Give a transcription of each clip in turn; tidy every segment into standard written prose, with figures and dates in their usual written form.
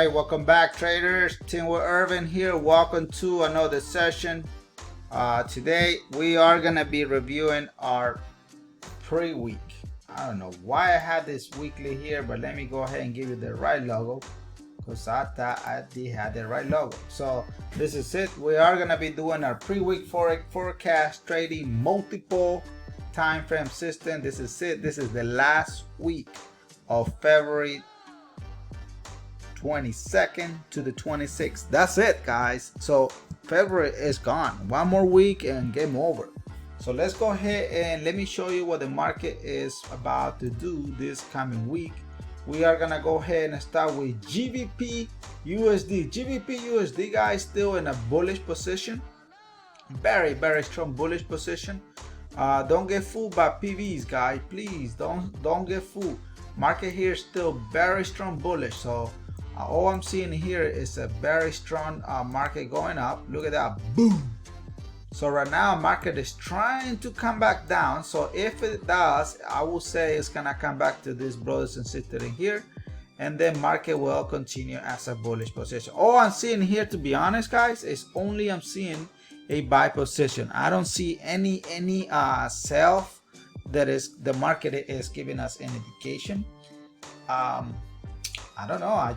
right, welcome back, traders. Teamwitherving here. Welcome to another session. Today we are gonna be reviewing our pre-week. I don't know why I had this weekly here, but let me go ahead and give you the right logo because I thought I did have the right logo. So this is it. We are gonna be doing our pre-week forex forecast trading multiple time frame system. This is it. This is the last week of February 22nd to the 26th. That's it, guys. So February is gone. One more week and game over. So let's go ahead and let me show you what the market is about to do this coming week. We are gonna go ahead and start with GBP USD. GBP USD, guys, still in a bullish position. Very strong bullish position. Don't get fooled by PVs, guys. Please don't get fooled. Market here is still very strong bullish. So all I'm seeing here is a very strong market going up. Look at that, boom. So right now market is trying to come back down. So if it does, I will say it's gonna come back to this brothers and sisters in here, and then market will continue as a bullish position. All I'm seeing here, to be honest, guys, is only I'm seeing a buy position. I don't see any sell that is the market is giving us an indication. I don't know.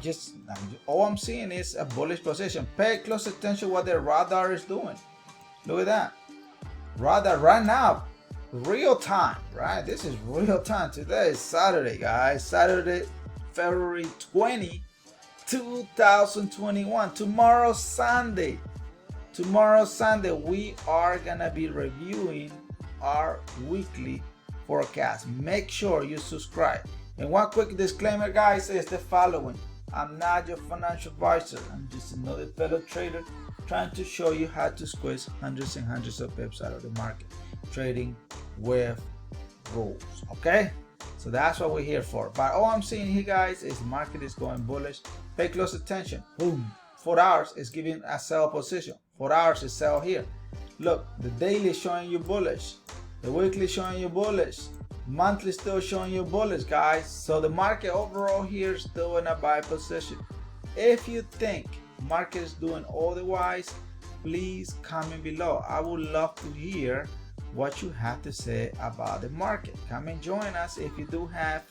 All I'm seeing is a bullish position. Pay close attention what the radar is doing. Look at that. Radar right now, real time, right? This is real time. Today is Saturday, guys. Saturday, February 20, 2021. Tomorrow, Sunday. We are gonna be reviewing our weekly forecast. Make sure you subscribe. And one quick disclaimer, guys, is the following. I'm not your financial advisor. I'm just another fellow trader trying to show you how to squeeze hundreds and hundreds of pips out of the market, trading with rules, okay? So that's what we're here for. But all I'm seeing here, guys, is the market is going bullish. Pay close attention. Boom. 4 hours is giving a sell position. 4 hours is sell here. Look, the daily is showing you bullish. The weekly is showing you bullish. Monthly still showing you bullish, guys. So the market overall here is still in a buy position. If you think market is doing otherwise, please comment below. I would love to hear what you have to say about the market. Come and join us if you do have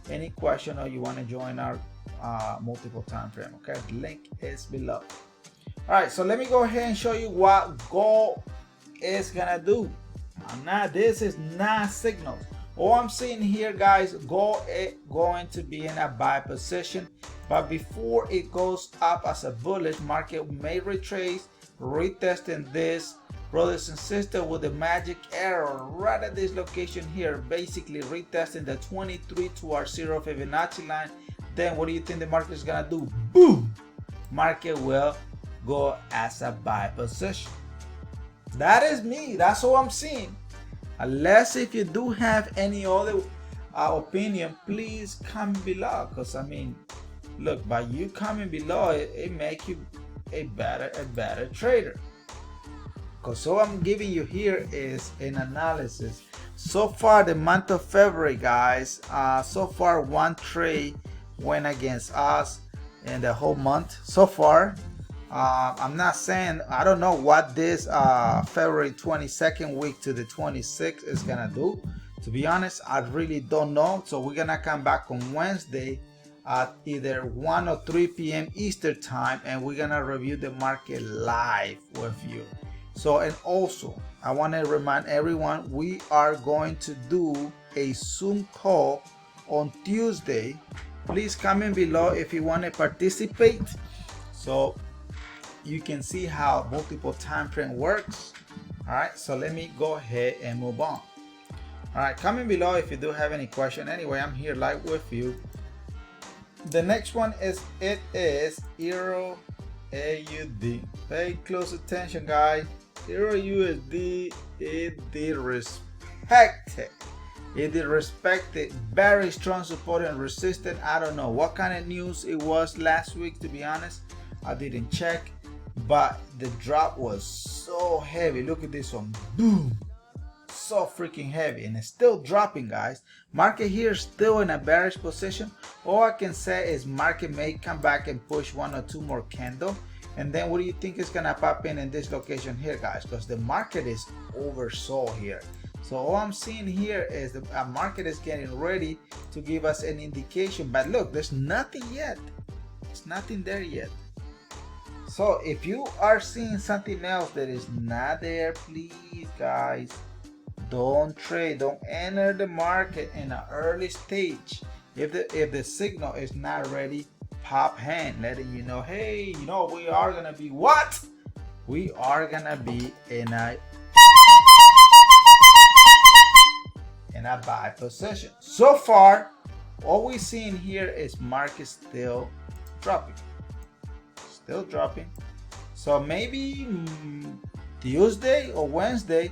any question or you want to join our multiple time frame. Okay, the link is below. All right, so let me go ahead and show you what gold is gonna do. This is not signals. All I'm seeing here, guys, gold is going to be in a buy position, but before it goes up as a bullish, market may retrace, retesting this, brothers and sisters, with the magic arrow right at this location here, basically retesting the 23 to our 0 Fibonacci line. Then what do you think the market is gonna do? Boom! Market will go as a buy position. That is me. That's all I'm seeing. Unless if you do have any other opinion, please comment below. Because I mean, look, by you comment below, it make you a better trader. Because all I'm giving you here is an analysis. So far, the month of February, guys, so far one trade went against us in the whole month so far. I'm not saying, I don't know what this February 22nd week to the 26th is gonna do. To be honest, I really don't know. So we're gonna come back on Wednesday at either 1 or 3 p.m. Eastern time, and we're gonna review the market live with you. So, and also I want to remind everyone, we are going to do a Zoom call on Tuesday. Please comment below if you want to participate, so you can see how multiple time frame works. All right, so let me go ahead and move on. All right, comment below if you do have any question. Anyway, I'm here live with you. The next one is Euro AUD. Pay close attention, guys. Euro USD, it did respect it. It did respect it. Very strong support and resistance. I don't know what kind of news it was last week, to be honest. I didn't check, but the drop was so heavy. Look at this one, boom. so freaking heavy and it's still dropping, guys. Market here is still in a bearish position. All I can say is market may come back and push 1 or 2 more candles. And then what do you think is gonna pop in this location here, guys? Because the market is oversold here. So all I'm seeing here is the market is getting ready to give us an indication. But look, there's nothing yet. There's nothing there yet. So if you are seeing something else that is not there, please, guys, don't trade. Don't enter the market in an early stage. If the signal is not ready, pop hand, letting you know, hey, you know, we are gonna be what? We are gonna be in a buy position. So far, all we're seeing here is market still dropping. Still dropping. So maybe Tuesday or Wednesday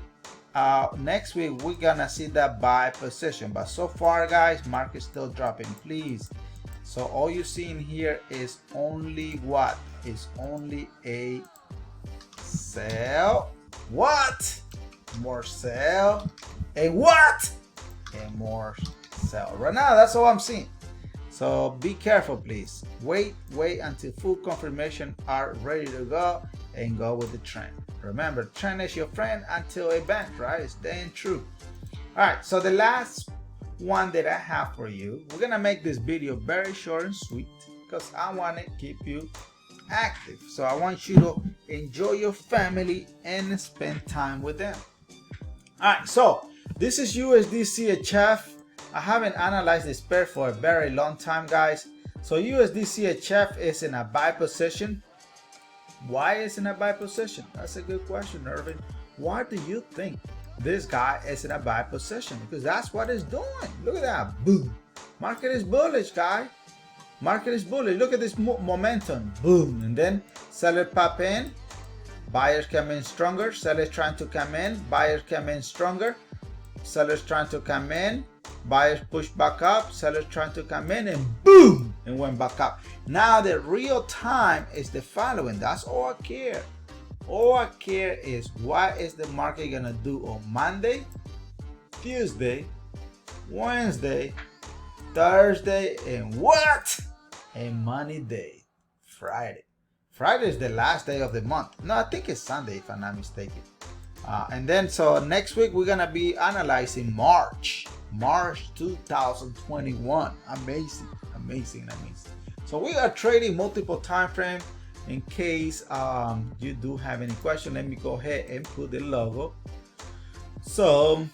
next week we're gonna see that buy position. But so far, guys, market still dropping. Please. So all you're seeing here is only what? Is only a sell. What? More sell. A what? And more sell. Right now, that's all I'm seeing. So be careful, please. Wait until full confirmation are ready to go and go with the trend. Remember, trend is your friend until it bends, right? It's staying true. All right, so the last one that I have for you, we're gonna make this video very short and sweet because I want to keep you active. So I want you to enjoy your family and spend time with them. All right, so this is USDCHF. I haven't analyzed this pair for a very long time, guys. So USDCHF is in a buy position. Why is in a buy position? That's a good question, Irvin. Why do you think this guy is in a buy position? Because that's what it's doing. Look at that. Boom. Market is bullish, guy. Market is bullish. Look at this momentum. Boom. And then sellers pop in. Buyers come in stronger. Sellers trying to come in. Buyers come in stronger. Sellers trying to come in. Buyers push back up. Sellers trying to come in, and boom, and went back up. Now the real time is the following. That's all I care. All I care is what is the market gonna do on Monday, Tuesday, Wednesday, Thursday, and what? And Monday, Friday. Friday is the last day of the month. No, I think it's Sunday if I'm not mistaken. And then so next week we're gonna be analyzing March 2021. Amazing. So we are trading multiple time frame. In case you do have any question, let me go ahead and put the logo. So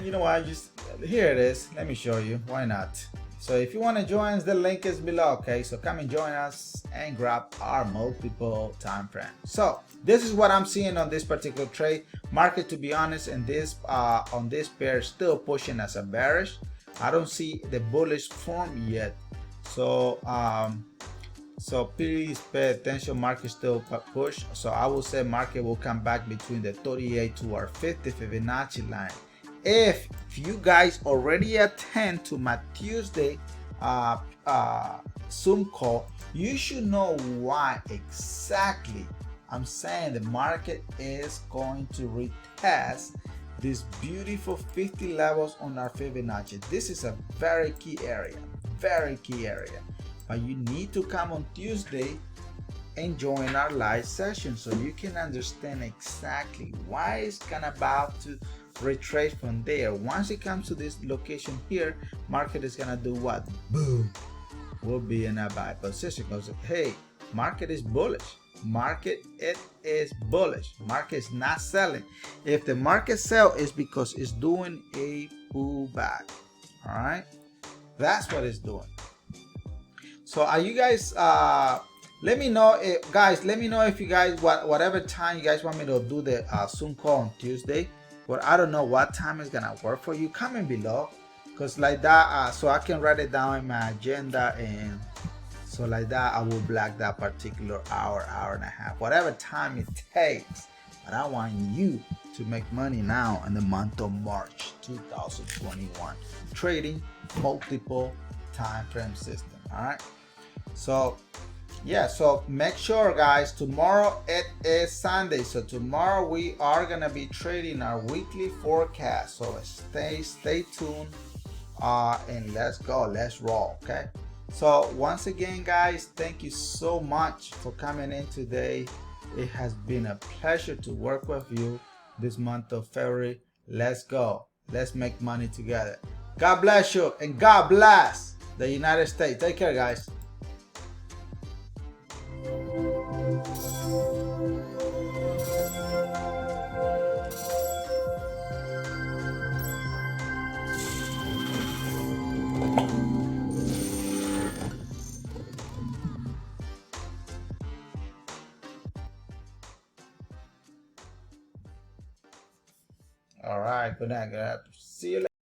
you know what, just here it is. Let me show you. Why not? So if you want to join us, the link is below. Okay, so come and join us and grab our multiple time frame. So this is what I'm seeing on this particular trade. Market, to be honest, in this on this pair still pushing as a bearish. I don't see the bullish form yet. So so please pay attention. Market still push. So I will say market will come back between the 38 to our 50 Fibonacci line. If you guys already attend to my Tuesday Zoom call, you should know why exactly I'm saying the market is going to retest these beautiful 50 levels on our Fibonacci. This is a very key area. But you need to come on Tuesday and join our live session so you can understand exactly why it's gonna about to retrace from there. Once it comes to this location here, market is gonna do what? Boom. We'll be in a buy position because hey, market is bullish. Market is bullish. Market is not selling. If the market sell, it's because it's doing a pullback. All right, that's what it's doing. So are you guys let me know if you guys whatever time you guys want me to do the Zoom call on Tuesday. But I don't know what time is gonna work for you. Comment below, because like that so I can write it down in my agenda, and so like that I will block that particular hour and a half, whatever time it takes. But I want you to make money now in the month of March 2021, trading multiple time frame system. All right, so yeah, so make sure guys, tomorrow it is Sunday, so tomorrow we are gonna be trading our weekly forecast, so stay tuned, and let's go, let's roll. Okay, so once again guys, thank you so much for coming in today. It has been a pleasure to work with you this month of February. Let's go, let's make money together. God bless you, and God bless the United States. Take care guys. All right, good night. See you later.